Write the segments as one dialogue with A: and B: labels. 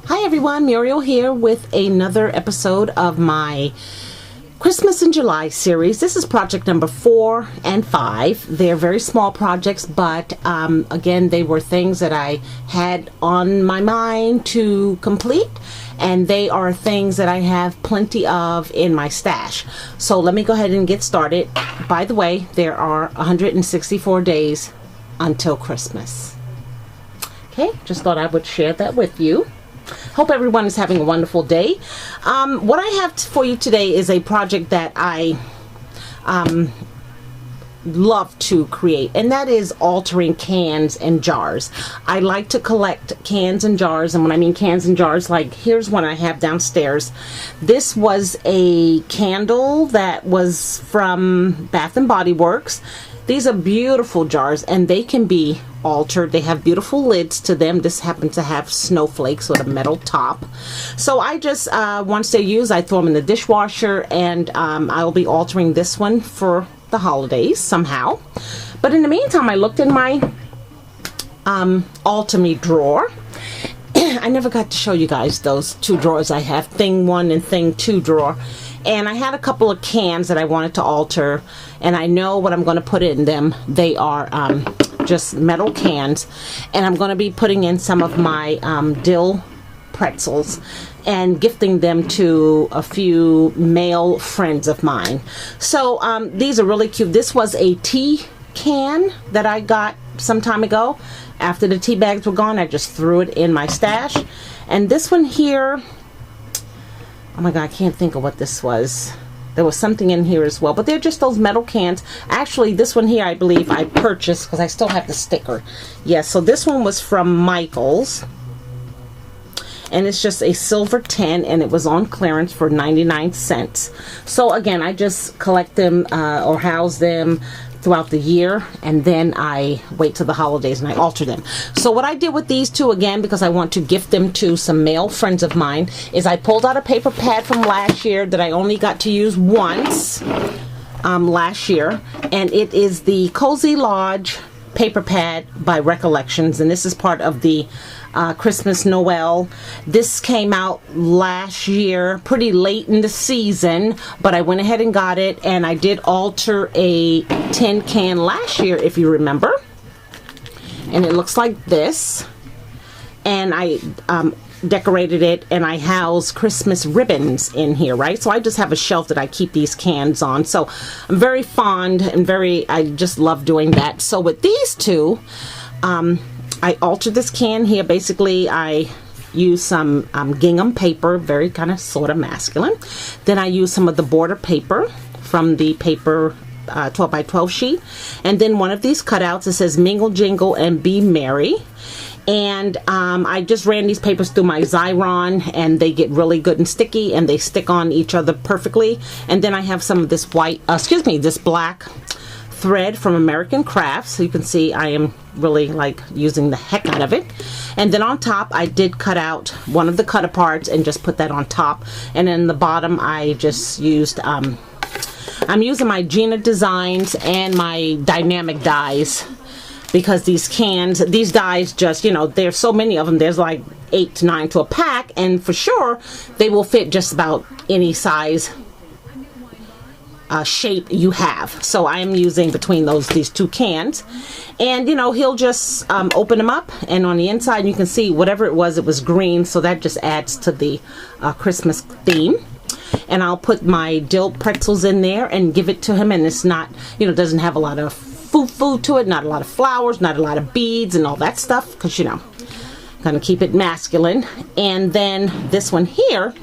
A: Hi everyone, Muriel here with another episode of my Christmas in July series. This is project number 4 and 5. They're very small projects, but again, they were things that I had on my mind to complete, and they are things that I have plenty of in my stash. So let me go ahead and get started. By the way, there are 164 days until Christmas. Okay, just thought I would share that with you. Hope everyone is having a wonderful day. What I have for you today is a project that I love to create, and that is altering cans and jars. I like to collect cans and jars, and when I mean cans and jars, like here's one I have downstairs. This was a candle that was from Bath and Body Works. These are beautiful jars, and they can be altered. They have beautiful lids to them. This happens to have snowflakes with a metal top. So I just, once they're used, I throw them in the dishwasher, and I will be altering this one for the holidays somehow. But in the meantime, I looked in my Alchemy drawer. I never got to show you guys those two drawers I have, Thing 1 and Thing 2 drawer. And I had a couple of cans that I wanted to alter, and I know what I'm going to put in them. They are just metal cans, and I'm going to be putting in some of my dill pretzels and gifting them to a few male friends of mine. So these are really cute. This was a tea can that I got some time ago. After the tea bags were gone, I just threw it in my stash. And this one here, oh my god, I can't think of what this was. There was something in here as well, but they're just those metal cans. Actually, this one here I believe I purchased because I still have the sticker. Yes, so this one was from Michael's, and it's just a silver tin, and it was on clearance for 99 cents. So again, I just collect them or house them throughout the year, and then I wait till the holidays and I alter them. So what I did with these two, again, because I want to gift them to some male friends of mine, is I pulled out a paper pad from last year that I only got to use once last year, and it is the Cozy Lodge paper pad by Recollections, and this is part of the Christmas Noel. This came out last year, pretty late in the season, but I went ahead and got it, and I did alter a tin can last year, if you remember, and it looks like this. And I decorated it, and I house Christmas ribbons in here, right? So I just have a shelf that I keep these cans on. So I'm very fond and I just love doing that. So with these two, I altered this can here. Basically, I use some gingham paper, very kind of sort of masculine. Then I use some of the border paper from the paper 12 by 12 sheet. And then one of these cutouts, it says Mingle Jingle and Be Merry. And I just ran these papers through my Xyron, and they get really good and sticky, and they stick on each other perfectly. And then I have some of this this black thread from American Crafts. So you can see I am really like using the heck out of it. And then on top, I did cut out one of the cut aparts and just put that on top. And then the bottom, I just used, I'm using my Gina Designs and my dynamic dies, because these dies just, there's so many of them. There's like 8 to 9 to a pack, and for sure they will fit just about any size shape you have. So I am using between these two cans, and he'll just open them up, and on the inside you can see whatever it was green, so that just adds to the Christmas theme. And I'll put my dill pretzels in there and give it to him, and it's not, doesn't have a lot of food to it, not a lot of flowers, not a lot of beads and all that stuff, because gonna keep it masculine. And then this one here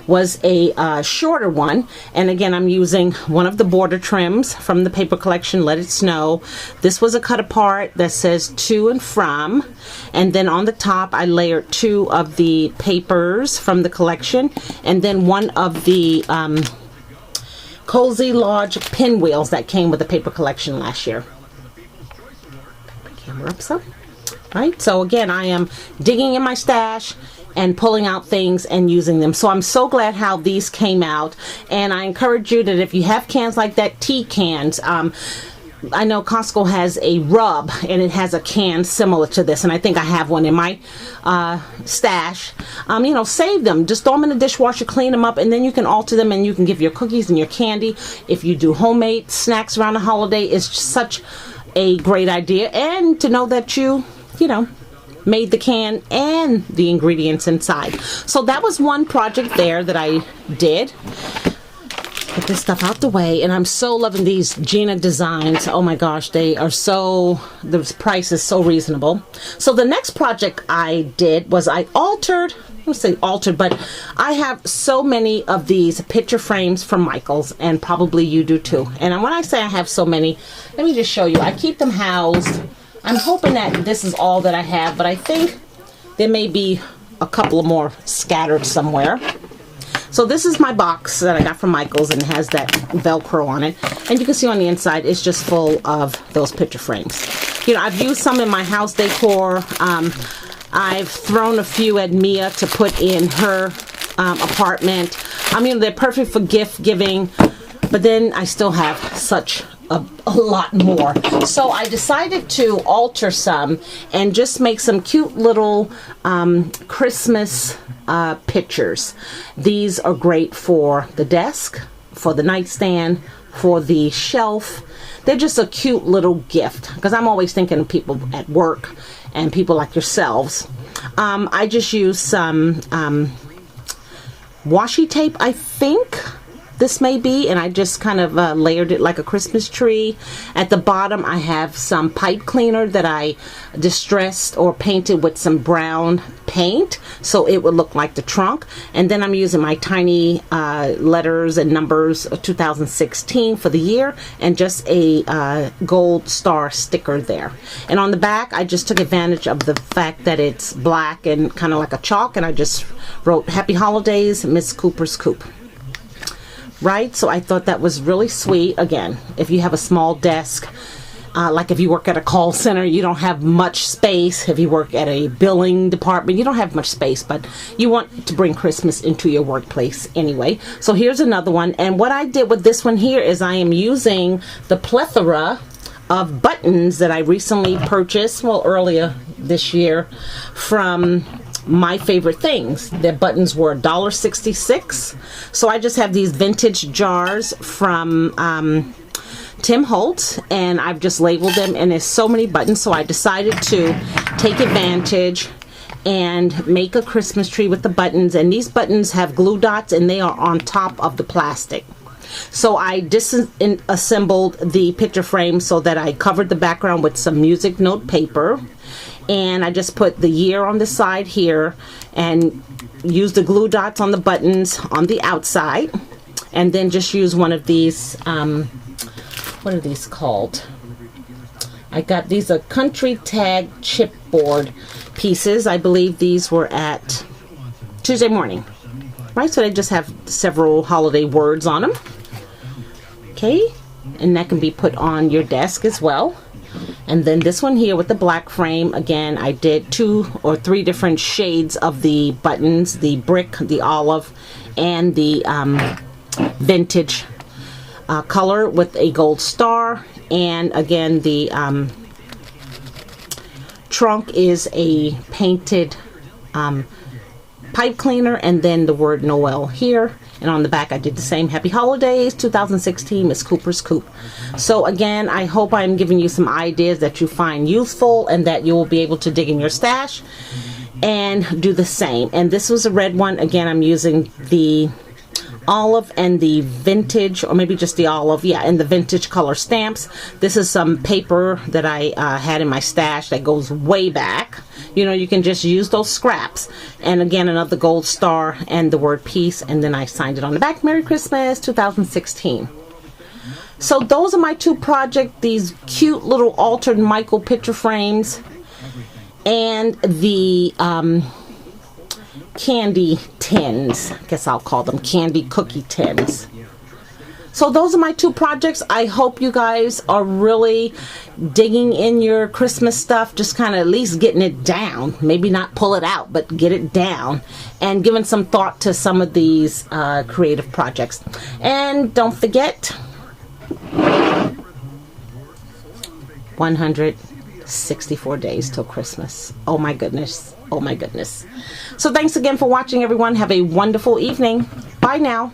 A: was a shorter one, and again I'm using one of the border trims from the paper collection, Let It Snow. This was a cut apart that says to and from, and then on the top I layered 2 of the papers from the collection, and then one of the Cozy Lodge pinwheels that came with the paper collection last year. Put my camera up some. Right, so again I am digging in my stash and pulling out things and using them. So I'm so glad how these came out, and I encourage you that if you have cans like that, tea cans, I know Costco has a rub, and it has a can similar to this, and I think I have one in my stash. You know, save them. Just throw them in the dishwasher, clean them up, and then you can alter them, and you can give your cookies and your candy. If you do homemade snacks around the holiday, it's such a great idea. And to know that you know, made the can and the ingredients inside. So that was one project there that I did. Get this stuff out the way, and I'm so loving these Gina designs. Oh my gosh, they are so, the price is so reasonable. So the next project I did was I altered, let's say altered, but I have so many of these picture frames from Michaels, and probably you do too. And when I say I have so many, let me just show you. I keep them housed. I'm hoping that this is all that I have, but I think there may be a couple more scattered somewhere. So this is my box that I got from Michaels, and it has that Velcro on it. And you can see on the inside, it's just full of those picture frames. You know, I've used some in my house decor. I've thrown a few at Mia to put in her apartment. I mean, they're perfect for gift giving, but then I still have such a lot more. So I decided to alter some and just make some cute little Christmas pictures. These are great for the desk, for the nightstand, for the shelf. They're just a cute little gift, because I'm always thinking of people at work and people like yourselves. I just used some washi tape, I think this may be, and I just kind of layered it like a Christmas tree. At the bottom I have some pipe cleaner that I distressed or painted with some brown paint so it would look like the trunk. And then I'm using my tiny letters and numbers of 2016 for the year, and just a gold star sticker there. And on the back I just took advantage of the fact that it's black and kind of like a chalk, and I just wrote Happy Holidays, Miss Cooper's Coop. Right, so I thought that was really sweet. Again, if you have a small desk, like if you work at a call center, you don't have much space. If you work at a billing department, you don't have much space, but you want to bring Christmas into your workplace anyway. So here's another one, and what I did with this one here is I am using the plethora of buttons that I recently purchased, well, earlier this year, from My Favorite Things. Their buttons were $1.66. So I just have these vintage jars from Tim Holtz, and I've just labeled them, and there's so many buttons, so I decided to take advantage and make a Christmas tree with the buttons. And these buttons have glue dots, and they are on top of the plastic. So I disassembled the picture frame so that I covered the background with some music note paper, and I just put the year on the side here and use the glue dots on the buttons on the outside, and then just use one of these what are these called? I got these are country tag chipboard pieces. I believe these were at Tuesday Morning, right? So they just have several holiday words on them. Okay, and that can be put on your desk as well. And then this one here with the black frame, again, I did 2 or 3 different shades of the buttons, the brick, the olive, and the vintage color with a gold star. And again, the trunk is a painted pipe cleaner, and then the word Noel here. And on the back I did the same, Happy Holidays 2016, Miss Cooper's Coop. So again, I hope I'm giving you some ideas that you find useful, and that you will be able to dig in your stash and do the same. And this was a red one. Again, I'm using the olive and the vintage, or maybe just the olive, yeah, and the vintage color stamps. This is some paper that I had in my stash that goes way back. You know, you can just use those scraps. And again, another gold star and the word peace, and then I signed it on the back, Merry Christmas 2016. So those are my 2 projects, these cute little altered Michael picture frames, and the candy tins. I guess I'll call them candy cookie tins. So those are my 2 projects. I hope you guys are really digging in your Christmas stuff, just kind of at least getting it down. Maybe not pull it out, but get it down, and giving some thought to some of these creative projects. And don't forget, 164 days till Christmas. Oh my goodness. Oh my goodness. So thanks again for watching, everyone. Have a wonderful evening. Bye now.